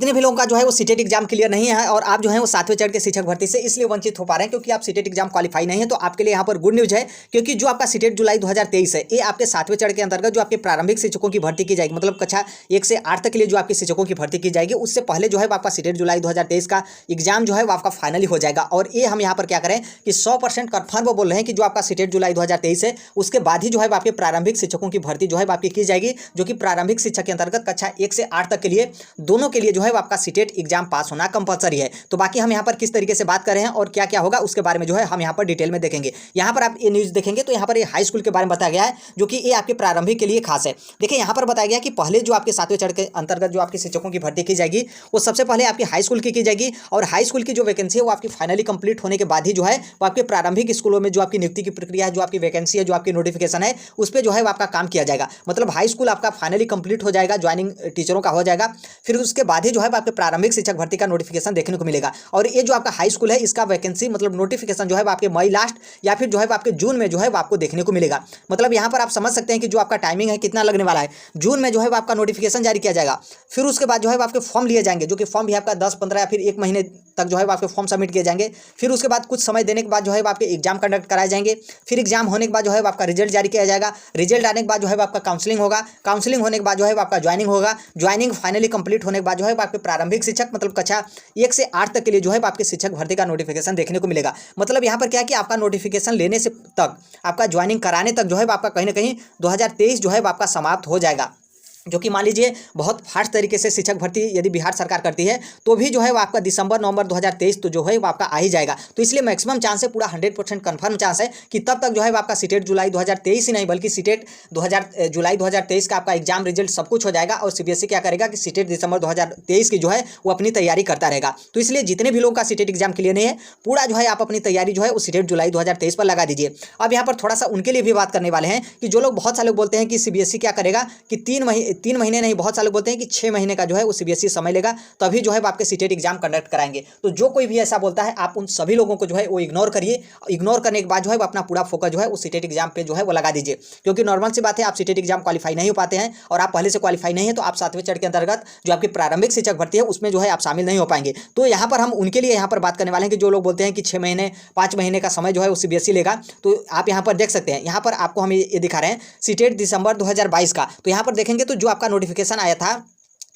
जितने भी लोगों का जो है वो सीटेट एग्जाम क्लियर नहीं है और आप जो है वो 7वें चरण के शिक्षक भर्ती से इसलिए वंचित हो पा रहे हैं क्योंकि आप सीटेट एग्जाम क्वालिफाई नहीं है, तो आपके लिए यहाँ पर गुड न्यूज है क्योंकि जो आपका सीटेट जुलाई 2023 है, ये आपके 7वें चरण के अंतर्गत जो आपके प्रारंभिक शिक्षकों की भर्ती की जाएगी, मतलब कक्षा 1 से 8 तक के लिए जो आपके शिक्षकों की भर्ती की जाएगी, उससे पहले जो है आपका सीटेट जुलाई 2023 का एग्जाम जो है वो आपका फाइनली हो जाएगा। और ये हम यहाँ पर क्या करें कि 100% कन्फर्म बोल रहे हैं कि जो आपका सीटेट जुलाई 2023 है उसके बाद ही जो है आपके प्रारंभिक शिक्षकों की भर्ती जो है आपकी की जाएगी, जो कि प्रारंभिक शिक्षक के अंतर्गत कक्षा 1 से 8 तक के लिए दोनों के लिए जो है आपका सीटेट एग्जाम पास होना कंपलसरी है। तो बाकी हम यहाँ पर किस तरीके से बात कर रहे हैं और क्या क्या होगा उसके बारे में जो है हम यहाँ पर डिटेल में देखेंगे। यहाँ पर आप ये न्यूज़ देखेंगे तो यहाँ पर ये हाई स्कूल के बारे में बताया गया है, जो कि ये आपके प्रारंभिक के लिए खास है। देखिए यहाँ पर बताया गया कि पहले जो आपके 7वें चरण के अंतर्गत जो आपके शिक्षकों की भर्ती की जाएगी वो सबसे पहले आपकी हाई स्कूल की जाएगी, और हाई स्कूल की जो वैकेंसी है वो आपकी फाइनली कंप्लीट होने के बाद ही जो है वो आपके प्रारंभिक स्कूलों में जो आपकी नियुक्ति की प्रक्रिया है, जो आपकी वैकेंसी है, जो आपकी नोटिफिकेशन है, उस पर जो है आपका काम किया जाएगा। मतलब हाई स्कूल आपका फाइनली कंप्लीट हो जाएगा, ज्वाइनिंग टीचरों का हो जाएगा, फिर उसके बाद ही जो है आपके प्रारंभिक शिक्षक भर्ती का नोटिफिकेशन देखने को मिलेगा। और ये जो आपका हाई स्कूल है इसका वैकेंसी मतलब नोटिफिकेशन जो है आपके मई लास्ट या फिर जो है आपके जून में जो है आपको देखने को मिलेगा। मतलब यहाँ पर आप समझ सकते हैं कि जो आपका टाइमिंग है कितना लगने वाला है। जून में जो है आपका नोटिफिकेशन जारी किया जाएगा, फिर उसके बाद जो है आपके फॉर्म लिए जाएंगे, जो कि फॉर्म भी आपका 10-15 या फिर 1 महीने तक जो है आपके फॉर्म सबमिट किए जाएंगे। फिर उसके बाद कुछ समय देने के बाद जो है आपके एग्जाम कंडक्ट कराए जाएंगे, फिर एग्जाम होने के बाद जो है आपका रिजल्ट जारी किया जाएगा, रिजल्ट आने के बाद जो है आपका काउंसलिंग होगा, काउंसलिंग होने के बाद जो है आपका ज्वाइनिंग होगा, ज्वाइनिंग फाइनली कंप्लीट होने के बाद जो है आपके प्रारंभिक शिक्षक मतलब कक्षा 1 से 8 तक के लिए जो है आपके शिक्षक भर्ती का नोटिफिकेशन देखने को मिलेगा। मतलब यहाँ पर क्या है कि आपका नोटिफिकेशन लेने से तक आपका ज्वाइनिंग कराने तक जो है आपका कहीं ना कहीं 2023 जो है आपका समाप्त हो जाएगा, जो कि मान लीजिए बहुत फास्ट तरीके से शिक्षक भर्ती यदि बिहार सरकार करती है तो भी जो है वो आपका दिसंबर-नवंबर 2023 तो जो है वो आपका आ ही जाएगा। तो इसलिए मैक्सिमम चांस है, पूरा 100% कन्फर्म चांस है कि तब तक जो है वो आपका सीटेट जुलाई 2023 ही नहीं बल्कि सीटेट जुलाई 2023 का आपका एग्जाम रिजल्ट सब कुछ हो जाएगा। और सीबीएसई क्या करेगा कि सीटेट दिसंबर 2023 की जो है वो अपनी तैयारी करता रहेगा। तो इसलिए जितने भी लोगों का सीटेट एग्जाम क्लियर नहीं है, पूरा जो है आप अपनी तैयारी जो है वो सीटेट जुलाई 2023 पर लगा दीजिए। अब यहाँ पर थोड़ा सा उनके लिए भी बात करने वाले हैं कि जो लोग बहुत सारे लोग बोलते हैं कि सीबीएसई क्या करेगा कि 3 महीने नहीं, बहुत सारे लोग बोलते हैं कि 6 महीने का जो है वो सीबीएसई समय लेगा तभी जो है आपके सीटेट एग्जाम कंडक्ट कराएंगे। तो जो कोई भी ऐसा बोलता है आप उन सभी लोगों को जो है वो इग्नोर करिए। इग्नोर करने के बाद जो है वो अपना पूरा फोकस जो है वो सीटेट एग्जाम पे जो है वो लगा दीजिए, क्योंकि नॉर्मल सी बात है आप सीटेट एग्जाम क्वालिफाई नहीं हो पाते हैं और आप पहले से क्वालिफाई नहीं है तो आप 7वें चरण के अंतर्गत जो आपकी प्रारंभिक शिक्षक भर्ती है उसमें जो है आप शामिल नहीं हो पाएंगे। तो यहाँ पर हम उनके लिए यहाँ पर बात करने वाले हैं कि जो लोग बोलते हैं कि 6 महीने 5 महीने का समय जो है वो सीबीएसई लेगा। तो आप यहाँ पर देख सकते हैं, यहाँ पर आपको हम ये दिखा रहे हैं सीटेट दिसंबर 2022 का। तो यहाँ पर देखेंगे तो जो आपका नोटिफिकेशन आया था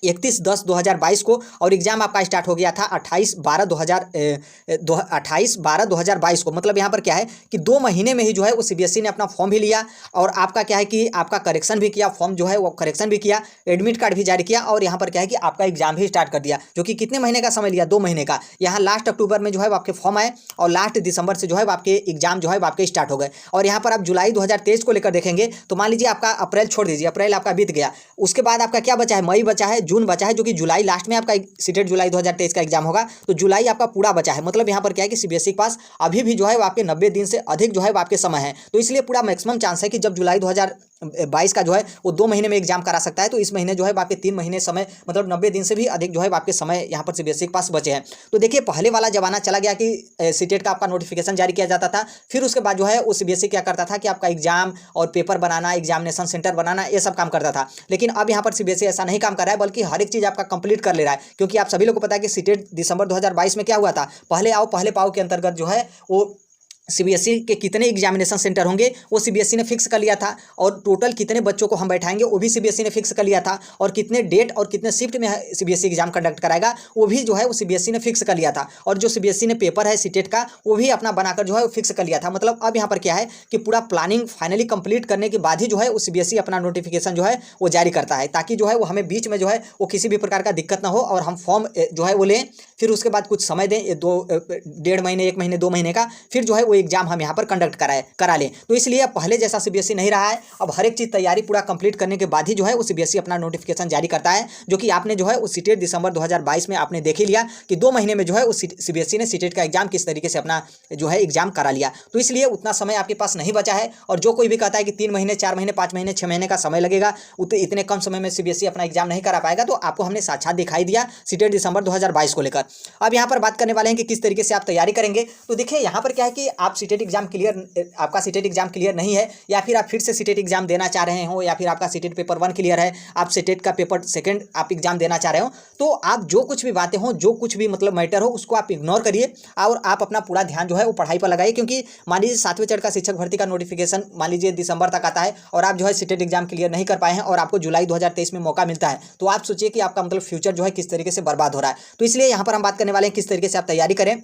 31/10/2022 को और एग्जाम आपका स्टार्ट हो गया था 28/12/2022 को। मतलब यहाँ पर क्या है कि 2 महीने में ही जो है वो सीबीएसई ने अपना फॉर्म भी लिया और आपका क्या है कि आपका करेक्शन भी किया, फॉर्म जो है वो करेक्शन भी किया, एडमिट कार्ड भी जारी किया और यहाँ पर क्या है कि आपका एग्जाम भी स्टार्ट कर दिया, जो कि कितने महीने का समय लिया, 2 महीने का। यहाँ लास्ट अक्टूबर में जो है आपके फॉर्म आए और लास्ट दिसंबर से जो है आपके एग्जाम जो है आपके स्टार्ट हो गए। और यहाँ पर आप जुलाई 2023 को लेकर देखेंगे तो मान लीजिए आपका अप्रैल छोड़ दीजिए, अप्रैल आपका बीत गया, उसके बाद आपका क्या बचा है, मई बचा है, जून बचा है, जो कि जुलाई लास्ट में आपका सीटेट जुलाई 2023 का एग्जाम होगा। तो जुलाई आपका पूरा बचा है। मतलब यहाँ पर क्या है कि सीबीएसई के पास अभी भी जो है वो आपके 90 दिन से अधिक जो है वो आपके समय है। तो इसलिए पूरा मैक्सिमम चांस है कि जब जुलाई 2022 का जो है वो 2 महीने में एग्जाम करा सकता है, तो इस महीने जो है आपके 3 महीने समय मतलब 90 दिन से भी अधिक जो है आपके समय यहाँ पर सीबीएसई के पास बचे हैं। तो देखिए पहले वाला जमाना चला गया कि सीटेट का आपका नोटिफिकेशन जारी किया जाता था, फिर उसके बाद जो है वो सीबीएसई क्या करता था कि आपका एग्जाम और पेपर बनाना, एग्जामिनेशन सेंटर बनाना, ये सब काम करता था। लेकिन अब यहाँ पर सीबीएसई ऐसा नहीं काम कर रहा है, बल्कि हर एक चीज़ आपका कंप्लीट कर ले रहा है। क्योंकि आप सभी लोगों को पता है कि सीटेट दिसंबर 2022 में क्या हुआ था, पहले आओ पहले पाओ के अंतर्गत जो है वो सीबीएसई के कितने एग्जामिनेशन सेंटर होंगे वो सीबीएसई ने फिक्स कर लिया था, और टोटल कितने बच्चों को हम बैठाएंगे वो भी सीबीएसई ने फिक्स कर लिया था, और कितने डेट और कितने शिफ्ट में सीबीएसई एग्जाम कंडक्ट कराएगा वो भी जो है वो सीबीएसई ने फिक्स कर लिया था। और जो सीबीएसई ने पेपर है सीटेट का वो भी अपना बनाकर जो है वो फिक्स कर लिया था। मतलब अब यहाँ पर क्या है कि पूरा प्लानिंग फाइनली कंप्लीट करने के बाद ही जो है वो सीबीएसई अपना नोटिफिकेशन जो है वो जारी करता है, ताकि जो है वो हमें बीच में जो है वो किसी भी प्रकार का दिक्कत ना हो और हम फॉर्म जो है वो लें, फिर उसके बाद कुछ समय दें, 1.5 महीने 1 महीने 2 महीने का, फिर जो है वो एग्जाम हम यहाँ पर कंडक्ट करा लें। तो इसलिए अब पहले जैसा सीबीएसई नहीं रहा है, अब हर एक चीज़ तैयारी पूरा कंप्लीट करने के बाद ही जो है वो सीबीएसई अपना नोटिफिकेशन जारी करता है, जो कि आपने जो है उस सीटेट दिसंबर 2022 में आपने देख ही लिया कि 2 महीने में जो है उस सीबीएसई ने सीटेट का एग्जाम किस तरीके से अपना जो है एग्जाम करा लिया। तो इसलिए उतना समय आपके पास नहीं बचा है। और जो कोई भी कहता है कि 3 महीने 4 महीने 5 महीने 6 महीने का समय लगेगा, इतने कम समय में सीबीएसई अपना एग्जाम नहीं करा पाएगा, तो आपको हमने साक्षात दिखाई दिया सीटेट दिसंबर 2022 को लेकर। अब यहाँ पर बात करने वाले हैं कि किस तरीके से आप तैयारी करेंगे। तो देखिए यहाँ पर क्या है कि आप सीटेट एग्जाम क्लियर, आपका सीटेट एग्जाम क्लियर नहीं है, या फिर आप फिर से सीटेट एग्जाम देना चाह रहे हो, या फिर आपका सीटेट पेपर 1 क्लियर है, आप सीटेट का पेपर 2 आप एग्जाम देना चाह रहे हो, तो आप जो कुछ भी बातें हो, जो कुछ भी मतलब मैटर हो, उसको आप इग्नोर करिए और आप अपना पूरा ध्यान जो है वो पढ़ाई पर लगाइए। क्योंकि मान लीजिए 7वें चरण का शिक्षक भर्ती का नोटिफिकेशन मान लीजिए दिसंबर तक आता है और आप जो है सीटेट एग्जाम क्लियर नहीं कर पाए हैं और आपको जुलाई 2023 में मौका मिलता है, तो आप सोचिए कि आपका मतलब फ्यूचर जो है किस तरीके से बर्बाद हो रहा है। तो इसलिए यहाँ पर हम बात करने वाले हैं किस तरीके से आप तैयारी करें।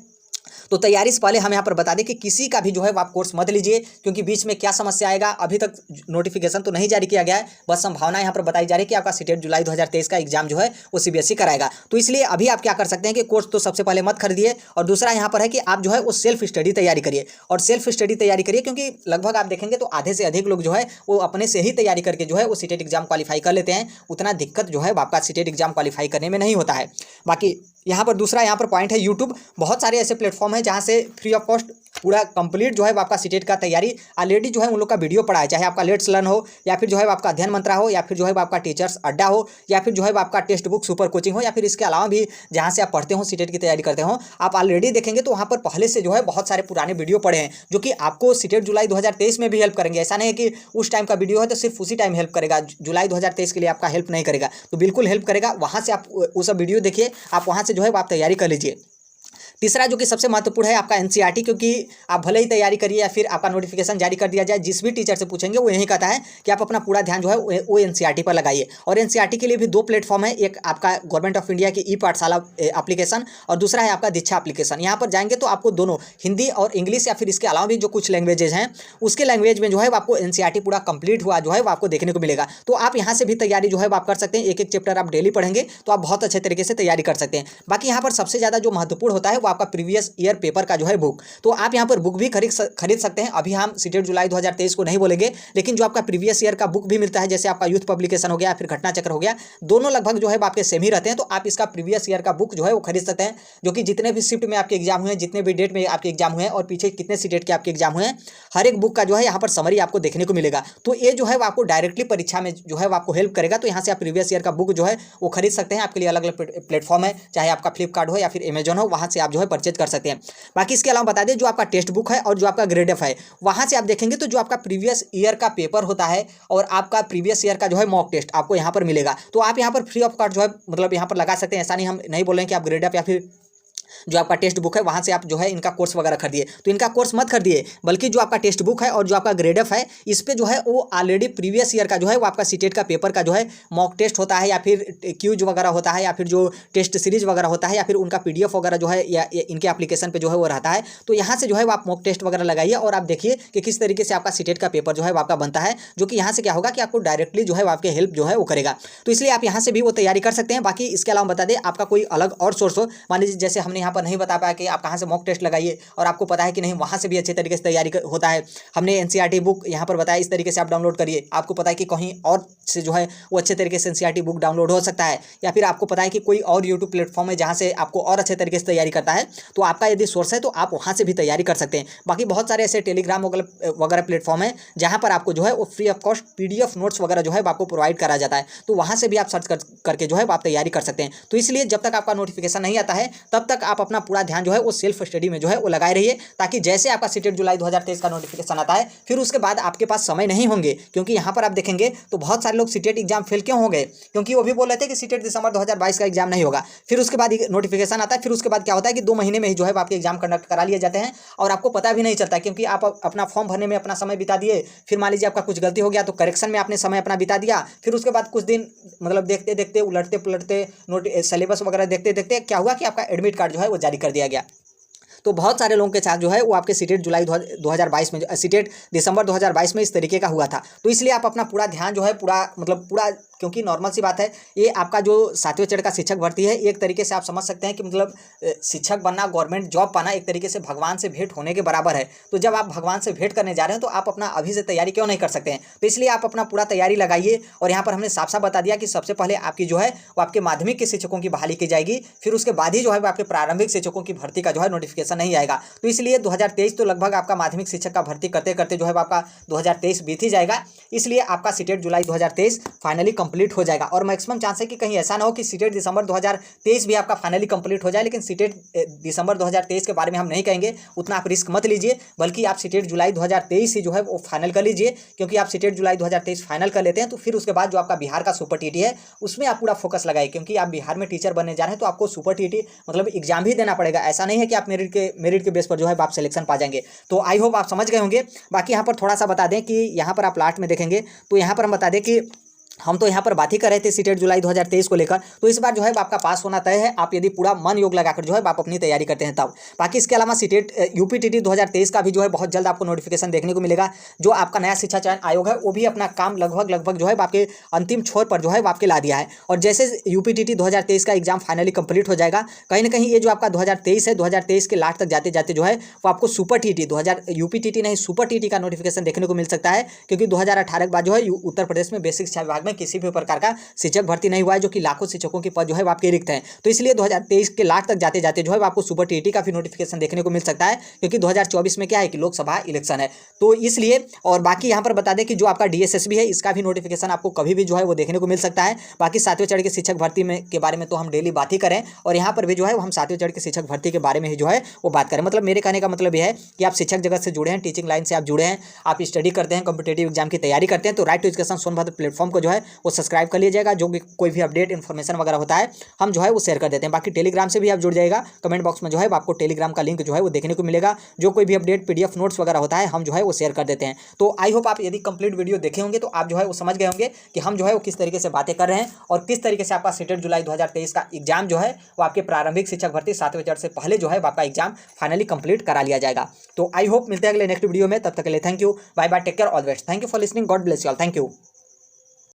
तो तैयारी से पहले हम यहाँ पर बता दें कि किसी का भी जो है आप कोर्स मत लीजिए, क्योंकि बीच में क्या समस्या आएगा, अभी तक नोटिफिकेशन तो नहीं जारी किया गया है, बस संभावना यहाँ पर बताई जा रही है कि आपका सीटेट जुलाई 2023 का एग्जाम जो है वो सीबीएसई कराएगा। तो इसलिए अभी आप क्या कर सकते हैं कि कोर्स तो सबसे पहले मत खरीदिए, और दूसरा यहाँ पर है कि आप जो है वो सेल्फ स्टडी तैयारी करिए, और सेल्फ स्टडी तैयारी करिए, क्योंकि लगभग आप देखेंगे तो आधे से अधिक लोग जो है वो अपने से ही तैयारी करके जो है वो सीटेट एग्जाम क्वालिफाई कर लेते हैं। उतना दिक्कत जो है आपका सीटेट एग्जाम क्वालिफाई करने में नहीं होता है। बाकी यहाँ पर दूसरा यहाँ पर पॉइंट है यूट्यूब। बहुत सारे ऐसे प्लेटफॉर्म हैं जहाँ से फ्री ऑफ कॉस्ट पूरा कंप्लीट जो है आपका सीटेट का तैयारी ऑलरेडी जो है उन लोग का वीडियो पड़ा है, चाहे आपका लेट्स लर्न हो, या फिर जो है आपका अध्ययन मंत्रा हो, या फिर जो है आपका टीचर्स अड्डा हो, या फिर जो है आपका टेक्स्ट बुक सुपर कोचिंग हो, या फिर इसके अलावा भी जहाँ से आप पढ़ते हो सीटेट की तैयारी करते हो, आप ऑलरेडी देखेंगे तो वहाँ पर पहले से जो है बहुत सारे पुराने वीडियो पड़े हैं जो कि आपको सीटेट जुलाई 2023 में भी हेल्प करेंगे। ऐसा नहीं है कि उस टाइम का वीडियो है तो सिर्फ उसी टाइम हेल्प करेगा, जुलाई 2023 के लिए आपका हेल्प नहीं करेगा, तो बिल्कुल हेल्प करेगा। वहाँ से आप वो सब वीडियो देखिए, आप वहाँ से जो है आप तैयारी कर लीजिए। तीसरा जो कि सबसे महत्वपूर्ण है आपका एनसीईआरटी, क्योंकि आप भले ही तैयारी करिए या फिर आपका नोटिफिकेशन जारी कर दिया जाए, जिस भी टीचर से पूछेंगे वो यही कहता है कि आप अपना पूरा ध्यान जो है वो एनसीईआरटी पर लगाइए। और एनसीईआरटी के लिए भी 2 प्लेटफॉर्म है, एक आपका गवर्नमेंट ऑफ इंडिया की ई पाठशाला एप्लीकेशन और दूसरा है आपका दीक्षा एप्लीकेशन। यहाँ पर जाएंगे तो आपको दोनों हिंदी और इंग्लिश या फिर इसके अलावा भी जो कुछ लैंग्वेजेज हैं उसके लैंग्वेज में जो है आपको एनसीईआरटी पूरा कंप्लीट हुआ जो है वो आपको देखने को मिलेगा। तो आप यहाँ से भी तैयारी जो है आप कर सकते हैं, एक एक चैप्टर आप डेली पढ़ेंगे तो आप बहुत अच्छे तरीके से तैयारी कर सकते हैं। बाकी यहाँ पर सबसे ज़्यादा जो महत्वपूर्ण होता है वो आपका प्रीवियस ईयर पेपर का जो है बुक, तो आप यहाँ पर बुक भी खरीद सकते हैं। अभी हम सीटेट जुलाई 2023 को नहीं बोलेंगे, लेकिन जो आपका प्रीवियस ईयर का बुक भी मिलता है, जैसे आपका यूथ पब्लिकेशन हो गया फिर घटना चक्र हो गया, दोनों लगभग जो है आपके सेम ही रहते हैं, तो आप इसका प्रीवियस ईयर का बुक जो है वो खरीद सकते हैं, जो कि जितने भी शिफ्ट में आपके एग्जाम हुए हैं, जितने भी डेट में आपके एग्जाम हुए हैं और पीछे कितने सीटेट के आपके एग्जाम हुए हैं, हर एक बुक का जो है यहाँ पर समरी आपको देखने को मिलेगा। तो ये जो है वो आपको डायरेक्टली परीक्षा में जो है वो आपको हेल्प करेगा। तो यहाँ से आप प्रीवियस ईयर का बुक जो है वो खरीद सकते हैं। आपके लिए अलग अलग प्लेटफॉर्म है, चाहे आपका फ्लिपकार्ट हो या फिर अमेजॉन हो, वहाँ से आप जो है परचेज कर सकते हैं। बाकी इसके अलावा बता दें जो आपका टेक्स्ट बुक है और जो आपका ग्रेड एफ है, वहाँ से आप देखेंगे तो जो आपका प्रीवियस ईयर का पेपर होता है और आपका प्रीवियस ईयर का जो है मॉक टेस्ट आपको यहाँ पर मिलेगा। तो आप यहाँ पर फ्री ऑफ कॉस्ट जो है मतलब यहाँ पर लगा सकते हैं। ऐसा नहीं, हम नहीं बोल रहे हैं कि आप ग्रेड एफ या फिर जो आपका टेक्स्ट बुक है वहाँ से आप जो है इनका कोर्स वगैरह खरीदिए, तो इनका कोर्स मत खरीदिए, बल्कि जो आपका टेक्स्ट बुक है और जो आपका ग्रेड एफ है इस पे जो है वो ऑलरेडी प्रीवियस ईयर का जो है वो आपका सीटेट का पेपर का जो है मॉक टेस्ट होता है, या फिर क्यूज वगैरह होता है, या फिर जो टेस्ट सीरीज वगैरह होता है, या फिर उनका पीडीएफ वगैरह जो है या इनके एप्लीकेशन पे जो है वो रहता है। तो यहाँ से जो है वो आप मॉक टेस्ट वगैरह लगाइए और आप देखिए कि किस तरीके से आपका सीटेट का पेपर जो है वो आपका बनता है, जो कि यहाँ से क्या होगा कि आपको डायरेक्टली जो है वो आपके हेल्प जो है वो करेगा। तो इसलिए आप यहाँ से भी वो तैयारी कर सकते हैं। बाकी इसके अलावा बता दें आपका कोई अलग और सोर्स हो, मान लीजिए जैसे हमने यहाँ पर नहीं बता पाया कि आप कहाँ से मॉक टेस्ट लगाइए और आपको पता है कि नहीं वहाँ से भी अच्छे तरीके से तैयारी होता है, हमने एनसीईआरटी बुक यहाँ पर बताया इस तरीके से आप डाउनलोड करिए, आपको पता है कि कहीं और से जो है वो अच्छे तरीके से एनसीईआरटी बुक डाउनलोड हो सकता है, या फिर आपको पता है कि कोई और यूट्यूब प्लेटफॉर्म है जहाँ से आपको और अच्छे तरीके से तैयारी करता है, तो आपका यदि सोर्स है तो आप वहाँ से भी तैयारी कर सकते हैं। बाकी बहुत सारे ऐसे टेलीग्राम वगैरह प्लेटफॉर्म है जहाँ पर आपको जो है वो free of cost PDF notes वगैरह जो है आपको प्रोवाइड करा जाता है, तो वहाँ से भी आप सर्च करके जो है आप तैयारी कर सकते हैं। तो इसलिए जब तक आपका नोटिफिकेशन नहीं आता है तब तक आप अपना पूरा ध्यान जो है वो सेल्फ स्टडी में जो है वो लगाए रहिए, ताकि जैसे आपका सीटेट जुलाई 2023 का नोटिफिकेशन आता है फिर उसके बाद आपके पास समय नहीं होंगे। क्योंकि यहाँ पर आप देखेंगे तो बहुत सारे लोग सीटेट एग्जाम फेल क्यों हो गए, क्योंकि वो भी बोल रहे थे कि सीटेट दिसंबर 2022 का एग्जाम नहीं होगा, फिर उसके बाद नोटिफिकेशन आता है, फिर उसके बाद क्या होता है कि 2 महीने में ही जो है आपके एग्जाम कंडक्ट करा लिए जाते हैं और आपको पता भी नहीं चलता, क्योंकि आप अपना फॉर्म भरने में अपना समय बिता दिए, फिर मान लीजिए आपका कुछ गलती हो गया तो करेक्शन में आपने समय अपना बिता दिया, फिर उसके बाद कुछ दिन मतलब देखते देखते उलटते पुलटते सिलेबस वगैरह देखते देखते क्या हुआ कि आपका एडमिट कार्ड जो है वो जारी कर दिया गया। तो बहुत सारे लोगों के साथ जो है वो आपके सीटेट जुलाई 2022 में सीटेट दिसंबर 2022 में इस तरीके का हुआ था। तो इसलिए आप अपना पूरा ध्यान जो है पूरा क्योंकि नॉर्मल सी बात है, ये आपका जो 7वें चरण का शिक्षक भर्ती है एक तरीके से आप समझ सकते हैं कि मतलब शिक्षक बनना, गवर्नमेंट जॉब पाना एक तरीके से भगवान से भेंट होने के बराबर है। तो जब आप भगवान से भेंट करने जा रहे हैं तो आप अपना अभी से तैयारी क्यों नहीं कर सकते हैं। तो इसलिए आप अपना पूरा तैयारी लगाइए। और यहाँ पर हमने साफ साफ बता दिया कि सबसे पहले आपकी जो है वो आपके माध्यमिक के शिक्षकों की बहाली की जाएगी, फिर उसके बाद ही जो है वो आपके प्रारंभिक शिक्षकों की भर्ती का जो है नोटिफिकेशन नोटिफिकेशन नहीं आएगा। तो इसलिए 2023 तो लगभग आपका माध्यमिक शिक्षक का भर्ती करते करते जो है आपका 2023 बीत ही जाएगा। इसलिए आपका सीटेट जुलाई 2023 फाइनली कंप्लीट हो जाएगा। और मैक्सिमम चांस है कि कहीं ऐसा ना हो कि सीटेट दिसंबर 2023 भी आपका फाइनली कंप्लीट हो जाए, लेकिन सीटेट दिसंबर 2023 के बारे में हम नहीं कहेंगे, उतना आप रिस्क मत लीजिए, बल्कि आप सीटेट जुलाई 2023 ही जो है वो फाइनल कर लीजिए। क्योंकि आप सीटेट जुलाई 2023 फाइनल कर लेते हैं तो फिर उसके बाद जो आपका बिहार का सुपर टीटी है उसमें आप पूरा फोकस लगाइए, क्योंकि आप बिहार में टीचर बनने जा रहे हैं तो आपको सुपर टीटी मतलब एग्जाम भी देना पड़ेगा। ऐसा नहीं है कि आप मेरिट के बेस पर जो है आप सिलेक्शन पा जाएंगे। तो आई होप आप समझ गए होंगे। बाकी यहाँ पर थोड़ा सा बता दें कि यहाँ पर आप लास्ट में देखेंगे तो यहाँ पर हम बता दें कि हम तो यहाँ पर बात ही कर रहे थे सीटेट जुलाई 2023 को लेकर। तो इस बार जो है आपका पास होना तय है, आप यदि पूरा मन योग लगाकर जो है आप अपनी तैयारी करते हैं तब। बाकी इसके अलावा सीटेट यूपीटीटी 2023 का भी जो है बहुत जल्द आपको नोटिफिकेशन देखने को मिलेगा। जो आपका नया शिक्षा चयन आयोग है वो भी अपना काम लगभग जो है आपके अंतिम छोर पर जो है आपके ला दिया है। और जैसे यूपीटीटी 2023 का एग्जाम फाइनली कंप्लीट हो जाएगा, कहीं ना कहीं ये जो आपका 2023 है 2023 के लास्ट तक जाते जाते जो है वो आपको सुपर टीटी यूपीटीटी नहीं सुपर टीटी का नोटिफिकेशन देखने को मिल सकता है। क्योंकि 2018 के बाद जो है उत्तर प्रदेश में बेसिक शिक्षा विभाग में किसी भी प्रकार का शिक्षक भर्ती नहीं हुआ है, जो कि लाखों शिक्षकों के पद जो है आपके रिक्त हैं। तो इसलिए 2023 के लास्ट तक जाते जाते जो है आपको सुपर टीटी का भी नोटिफिकेशन देखने को मिल सकता है। क्योंकि 2024 में क्या है कि लोकसभा इलेक्शन है, तो इसलिए। और बाकी यहाँ पर बता दें कि जो आपका डीएसएसबी है इसका भी नोटिफिकेशन आपको कभी भी जो है वो देखने को मिल सकता है। बाकी 7वें चरण के शिक्षक भर्ती में के बारे में तो हम डेली बात ही करें, और यहाँ पर भी जो है हम 7वें चरण के शिक्षक भर्ती के बारे में ही जो है वो बात करें। मतलब मेरे कहने का मतलब यह है कि आप शिक्षक जगत से जुड़े हैं, टीचिंग लाइन से आप जुड़े हैं, आप स्टडी करते हैं, कॉम्पिटेटिव एग्जाम की तैयारी करते हैं, तो right to education Sonbhadra platform को जो है वो सब्सक्राइब कर लीजिएगा। जो भी कोई भी अपडेट इन्फॉर्मेशन वगैरह होता है हम जो है वो शेयर कर देते हैं। बाकी टेलीग्राम से भी आप जुड़ जाएगा, कमेंट बॉक्स में जो है आपको टेलीग्राम का लिंक जो है वो देखने को मिलेगा। जो कोई भी अपडेट पीडीएफ नोट्स वगैरह होता है हम जो है वो शेयर कर देते हैं। तो आई होप आप यदि कंप्लीट वीडियो देखे होंगे तो आप जो है वो समझ गए होंगे कि हम जो है वो किस तरीके से बातें कर रहे हैं और किस तरीके से आपका सीटेट जुलाई 2023 का एग्जाम जो है वो आपके प्रारंभिक शिक्षक भर्ती 7वें चरण से पहले जो है आपका एग्जाम फाइनली कंप्लीट करा लिया जाएगा। तो आई होप मिलते हैं अगले नेक्स्ट वीडियो में, तब तक के लिए thank you, bye bye, take care, all the best, thank you for listening, God bless you all, thank you.